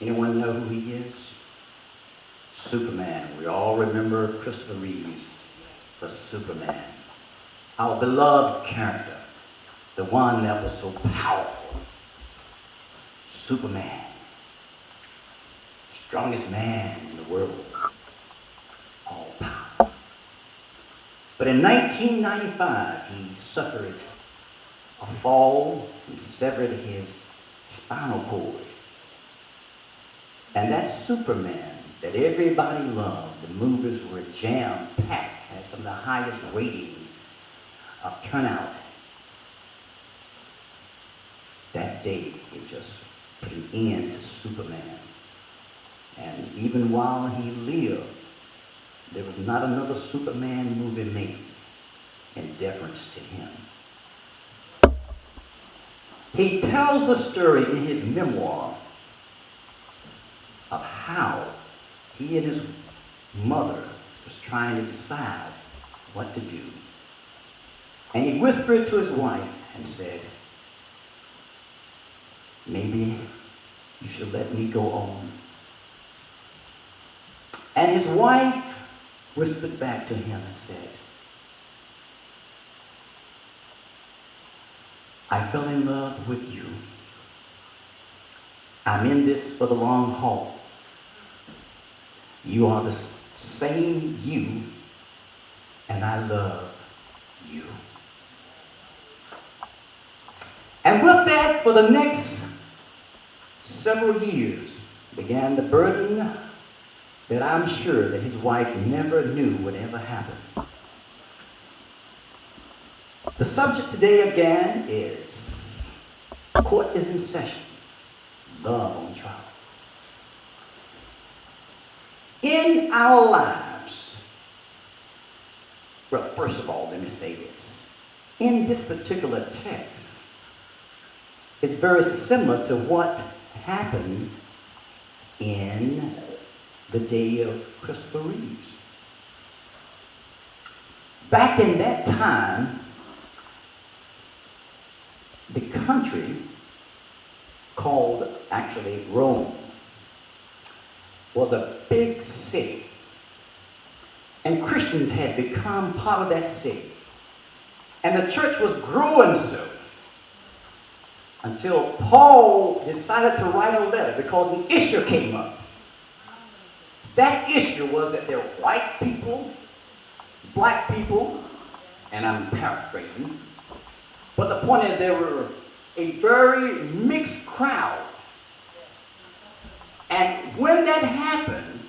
Anyone know who he is? Superman. We all remember Christopher Reeves for Superman. Our beloved character, the one that was so powerful. Superman. Strongest man in the world. All power. But in 1995, he suffered a fall and severed his spinal cord. And that Superman that everybody loved, the movies were jam-packed, had some of the highest ratings of turnout. That day, it just put an end to Superman. And even while he lived, there was not another Superman movie made in deference to him. He tells the story in his memoir of how he and his mother was trying to decide what to do. And he whispered to his wife and said, maybe you should let me go on. And his wife whispered back to him and said, I fell in love with you. I'm in this for the long haul. You are the same you, and I love you. And with that, for the next several years, began the burden that I'm sure that his wife never knew would ever happen. The subject today again is Court is in Session, Love on Trial. In our lives, well, first of all, let me say this. In this particular text, it's very similar to what happened in the day of Christopher Reeves. Back in that time, the country called actually Rome was a big city, and Christians had become part of that city, and the church was growing so until Paul decided to write a letter because an issue came up. That issue was that there were white people, black people, and I'm paraphrasing, but the point is there were a very mixed crowd. And when that happened,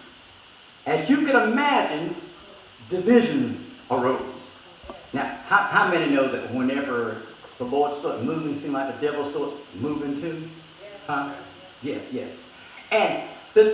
as you can imagine, division arose. Now, how many know that whenever the Lord starts moving, it seems like the devil starts moving too? Huh? Yes, yes. And the